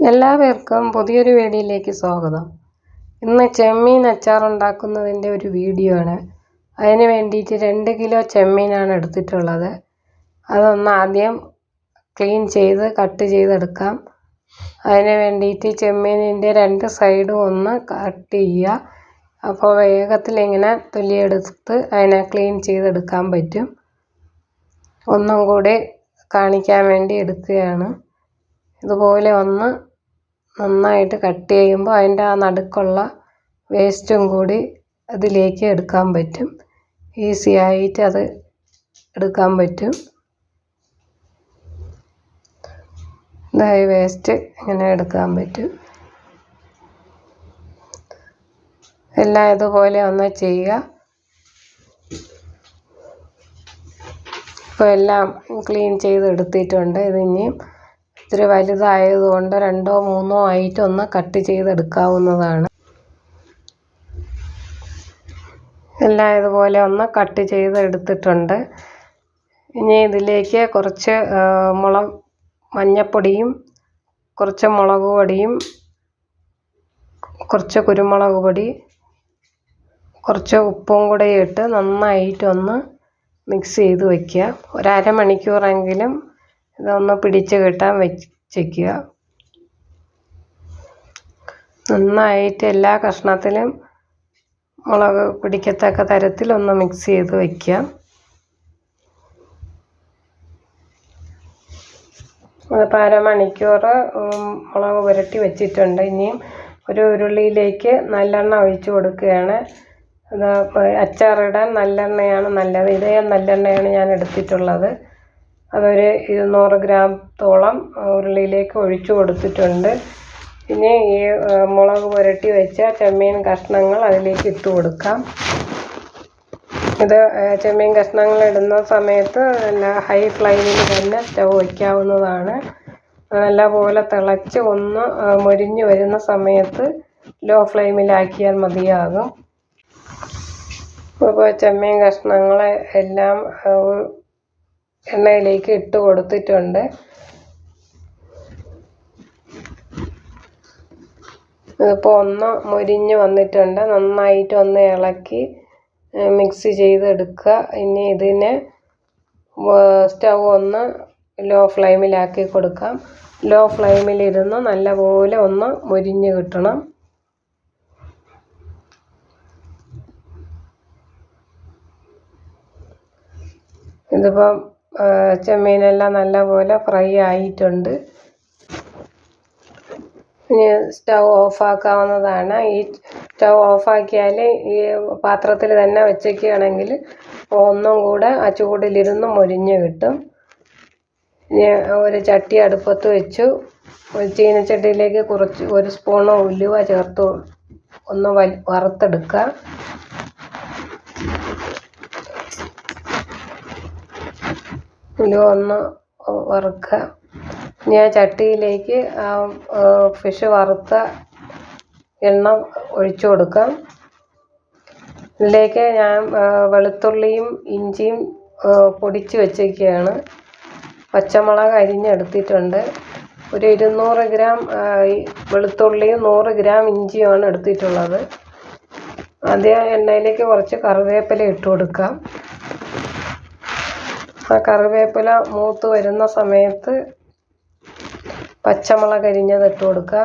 എല്ലാവർക്കും പുതിയൊരു വീഡിയോയിലേക്ക് സ്വാഗതം. ഇന്ന് ചെമ്മീൻ അച്ചാർ ഉണ്ടാക്കുന്നതിൻ്റെ ഒരു വീഡിയോ ആണ്. അതിന് വേണ്ടിയിട്ട് 2 കിലോ ചെമ്മീനാണ് എടുത്തിട്ടുള്ളത്. അതൊന്ന് ആദ്യം ക്ലീൻ ചെയ്ത് കട്ട് ചെയ്തെടുക്കാം. അതിന് വേണ്ടിയിട്ട് ചെമ്മീനിൻ്റെ 2 സൈഡും ഒന്ന് കട്ട് ചെയ്യുക. അപ്പോൾ വേഗത്തിൽ ഇങ്ങനെ തൊലിയെടുത്ത് അതിനെ ക്ലീൻ ചെയ്തെടുക്കാൻ പറ്റും. ഒന്നും കൂടി കാണിക്കാൻ വേണ്ടി എടുക്കുകയാണ്. ഇതുപോലെ ഒന്ന് നന്നായിട്ട് കട്ട് ചെയ്യുമ്പോൾ അതിൻ്റെ ആ നടുക്കുള്ള വേസ്റ്റും കൂടി അതിലേക്ക് എടുക്കാൻ പറ്റും. ഈസി ആയിട്ട് അത് എടുക്കാൻ പറ്റും. ഇതായി വേസ്റ്റ് ഇങ്ങനെ എടുക്കാൻ പറ്റും. എല്ലാം ഇതുപോലെ ഒന്ന് ചെയ്യുക. ഇപ്പോൾ എല്ലാം ക്ലീൻ ചെയ്ത് എടുത്തിട്ടുണ്ട്. ഇതിനിയും ഇത്തിരി വലുതായതുകൊണ്ട് 2 or 3 ആയിട്ടൊന്ന് കട്ട് ചെയ്തെടുക്കാവുന്നതാണ്. എല്ലാം ഇതുപോലെ ഒന്ന് കട്ട് ചെയ്തെടുത്തിട്ടുണ്ട്. ഇനി ഇതിലേക്ക് കുറച്ച് മഞ്ഞപ്പൊടിയും കുറച്ച് മുളക് പൊടിയും കുറച്ച് കുരുമുളക് പൊടി കുറച്ച് ഉപ്പും കൂടെ ഇട്ട് നന്നായിട്ടൊന്ന് മിക്സ് ചെയ്ത് വയ്ക്കുക. ഒരു അരമണിക്കൂറെങ്കിലും ഇതൊന്ന് പിടിച്ച് കിട്ടാൻ വെക്കുക. നന്നായിട്ട് എല്ലാ കഷ്ണത്തിലും മുളക് പിടിക്കത്തക്ക തരത്തിലൊന്ന് മിക്സ് ചെയ്ത് വയ്ക്കുക. അതിപ്പോൾ അരമണിക്കൂർ മുളക് പുരട്ടി വെച്ചിട്ടുണ്ട്. ഇനിയും ഒരു ഉരുളിയിലേക്ക് നല്ലെണ്ണ ഒഴിച്ച് കൊടുക്കുകയാണ്. അത് അച്ചാറിടാൻ നല്ലെണ്ണയാണ് നല്ലത്. ഇതേ നല്ലെണ്ണയാണ് ഞാൻ എടുത്തിട്ടുള്ളത്. അതൊരു 200 ഗ്രാമത്തോളം ഉരുളിയിലേക്ക് ഒഴിച്ചു കൊടുത്തിട്ടുണ്ട്. ഇനി ഈ മുളക് പുരട്ടി വെച്ച ചെമ്മീൻ കഷ്ണങ്ങൾ അതിലേക്ക് ഇട്ട് കൊടുക്കാം. ഇത് ചെമ്മീൻ കഷ്ണങ്ങൾ ഇടുന്ന സമയത്ത് നല്ല ഹൈ ഫ്ലെയിമിൽ തന്നെ സ്റ്റൗ വയ്ക്കാവുന്നതാണ്. നല്ലപോലെ തിളച്ച് ഒന്ന് മൊരിഞ്ഞ് വരുന്ന സമയത്ത് ലോ ഫ്ലെയിമിലാക്കിയാൽ മതിയാകും. ഇപ്പോൾ ചെമ്മീൻ കഷ്ണങ്ങളെ എല്ലാം എണ്ണയിലേക്ക് ഇട്ട് കൊടുത്തിട്ടുണ്ട്. ഇതിപ്പോൾ ഒന്ന് മൊരിഞ്ഞ് വന്നിട്ടുണ്ട്. നന്നായിട്ട് ഒന്ന് ഇളക്കി മിക്സ് ചെയ്തെടുക്കുക. ഇനി ഇതിനെ സ്റ്റൗ ഒന്ന് ലോ ഫ്ലെയിമിലാക്കി കൊടുക്കാം. ലോ ഫ്ലെയിമിലിരുന്ന് നല്ലപോലെ ഒന്ന് മൊരിഞ്ഞ് കിട്ടണം. ഇതിപ്പം ചെമ്മീനെല്ലാം നല്ലപോലെ ഫ്രൈ ആയിട്ടുണ്ട്. ഇനി സ്റ്റൗ ഓഫാക്കാവുന്നതാണ്. ഈ സ്റ്റൗ ഓഫാക്കിയാൽ ഈ പാത്രത്തിൽ തന്നെ വെച്ചേക്കുകയാണെങ്കിൽ ഒന്നും കൂടെ ആ ചൂടിലിരുന്ന് മൊരിഞ്ഞ് കിട്ടും. ഇനി ഒരു ചട്ടി അടുപ്പത്ത് വെച്ചു. ഒരു ചീനച്ചട്ടിയിലേക്ക് കുറച്ച് 1 സ്പൂൺ ഉലുവ ചേർത്ത് ഒന്ന് വറുത്തെടുക്കുക. ഉലുവ ഒന്ന് വറുക്കുക. ഇനി ആ ചട്ടിയിലേക്ക് ഫിഷ് വറുത്ത എണ്ണ ഒഴിച്ചു കൊടുക്കാം. ഇതിലേക്ക് ഞാൻ വെളുത്തുള്ളിയും ഇഞ്ചിയും പൊടിച്ച് വെച്ചേക്കുകയാണ്. പച്ചമുളക് അരിഞ്ഞെടുത്തിട്ടുണ്ട്. ഒരു 200 ഗ്രാം വെളുത്തുള്ളിയും 100 ഗ്രാം ഇഞ്ചിയുമാണ് എടുത്തിട്ടുള്ളത്. ആദ്യം എണ്ണയിലേക്ക് കുറച്ച് കറിവേപ്പില ഇട്ട് കൊടുക്കാം. ആ കറിവേപ്പില മൂത്ത് വരുന്ന സമയത്ത് പച്ചമുളക് അരിഞ്ഞത് ഇട്ട് കൊടുക്കുക.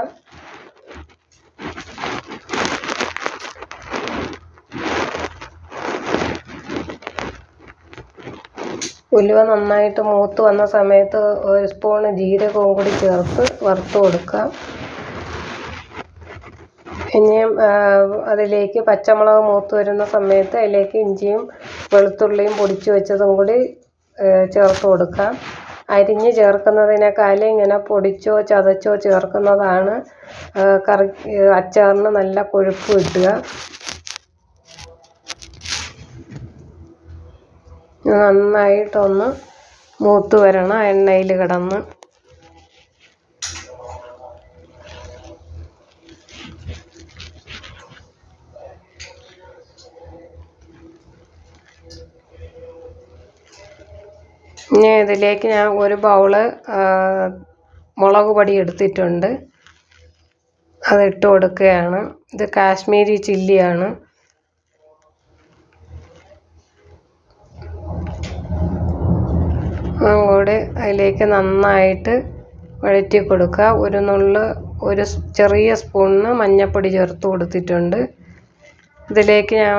ഉലുവ നന്നായിട്ട് മൂത്ത് വന്ന സമയത്ത് 1 സ്പൂൺ ജീരകവും കൂടി ചേർത്ത് വറുത്ത് കൊടുക്കുക. ഇനിയും അതിലേക്ക് പച്ചമുളക് മൂത്ത് വരുന്ന സമയത്ത് അതിലേക്ക് ഇഞ്ചിയും വെളുത്തുള്ളിയും പൊടിച്ച് വെച്ചതും കൂടി ചേർത്ത് കൊടുക്കാം. അരിഞ്ഞ് ചേർക്കുന്നതിനേക്കാളും ഇങ്ങനെ പൊടിച്ചോ ചതച്ചോ ചേർക്കുന്നതാണ് അച്ചാറിന് നല്ല കൊഴുപ്പ് കിട്ടുക. നന്നായിട്ടൊന്ന് മൂത്ത് വരണം എണ്ണയിൽ കിടന്ന്. ഇനി ഇതിലേക്ക് ഞാൻ 1 ബൗള് മുളക് പൊടി എടുത്തിട്ടുണ്ട്. അതിട്ട് കൊടുക്കുകയാണ്. ഇത് കാശ്മീരി ചില്ലിയാണ്. അതുകൂടി അതിലേക്ക് നന്നായിട്ട് വഴറ്റി കൊടുക്കുക. ഒരു ചെറിയ സ്പൂണിന് മഞ്ഞൾപ്പൊടി ചേർത്ത് കൊടുത്തിട്ടുണ്ട്. ഇതിലേക്ക് ഞാൻ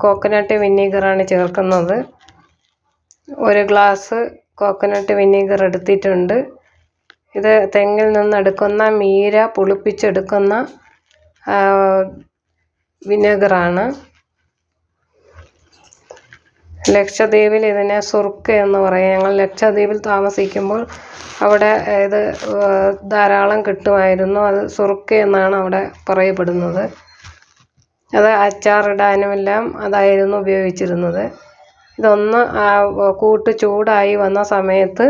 കോക്കനട്ട് വിനീഗറാണ് ചേർക്കുന്നത്. 1 ഗ്ലാസ് കോക്കനട്ട് വിനീഗർ എടുത്തിട്ടുണ്ട്. ഇത് തെങ്ങിൽ നിന്നെടുക്കുന്ന മീര പുളിപ്പിച്ചെടുക്കുന്ന വിനെഗറാണ്. ലക്ഷദ്വീപിൽ ഇതിനെ സുർക്ക എന്ന് പറയും. ഞങ്ങൾ ലക്ഷദ്വീപിൽ താമസിക്കുമ്പോൾ അവിടെ ഇത് ധാരാളം കിട്ടുമായിരുന്നു. അത് സുർക്ക എന്നാണ് അവിടെ പറയപ്പെടുന്നത്. അത് അച്ചാറിടാനുമെല്ലാം അതായിരുന്നു ഉപയോഗിച്ചിരുന്നത്. ഇതൊന്ന് കൂട്ട് ചൂടായി വന്ന സമയത്ത്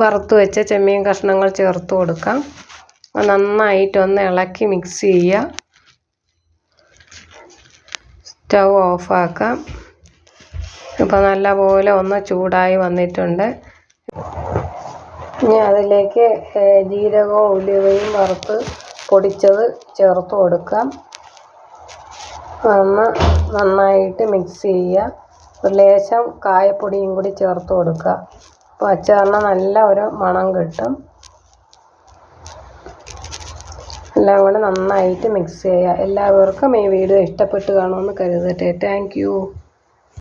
വറുത്ത് വെച്ച ചെമ്മീൻ കഷ്ണങ്ങൾ ചേർത്ത് കൊടുക്കാം. നന്നായിട്ടൊന്ന് ഇളക്കി മിക്സ് ചെയ്യുക. സ്റ്റൗ ഓഫാക്കാം. ഇപ്പോൾ നല്ലപോലെ ഒന്ന് ചൂടായി വന്നിട്ടുണ്ട്. ഇനി അതിലേക്ക് ജീരകവും ഉലുവയും വറുത്ത് പൊടിച്ചത് ചേർത്ത് കൊടുക്കാം. ഒന്ന് നന്നായിട്ട് മിക്സ് ചെയ്യുക. ഒരു ലേശം കായപ്പൊടിയും കൂടി ചേർത്ത് കൊടുക്കുക. അപ്പോൾ അച്ചാറിന് നല്ല ഒരു മണം കിട്ടും. എല്ലാം കൂടെ നന്നായിട്ട് മിക്സ് ചെയ്യുക. എല്ലാവർക്കും ഈ വീഡിയോ ഇഷ്ടപ്പെട്ട് കാണുമെന്ന് കരുതട്ടെ. Thank you.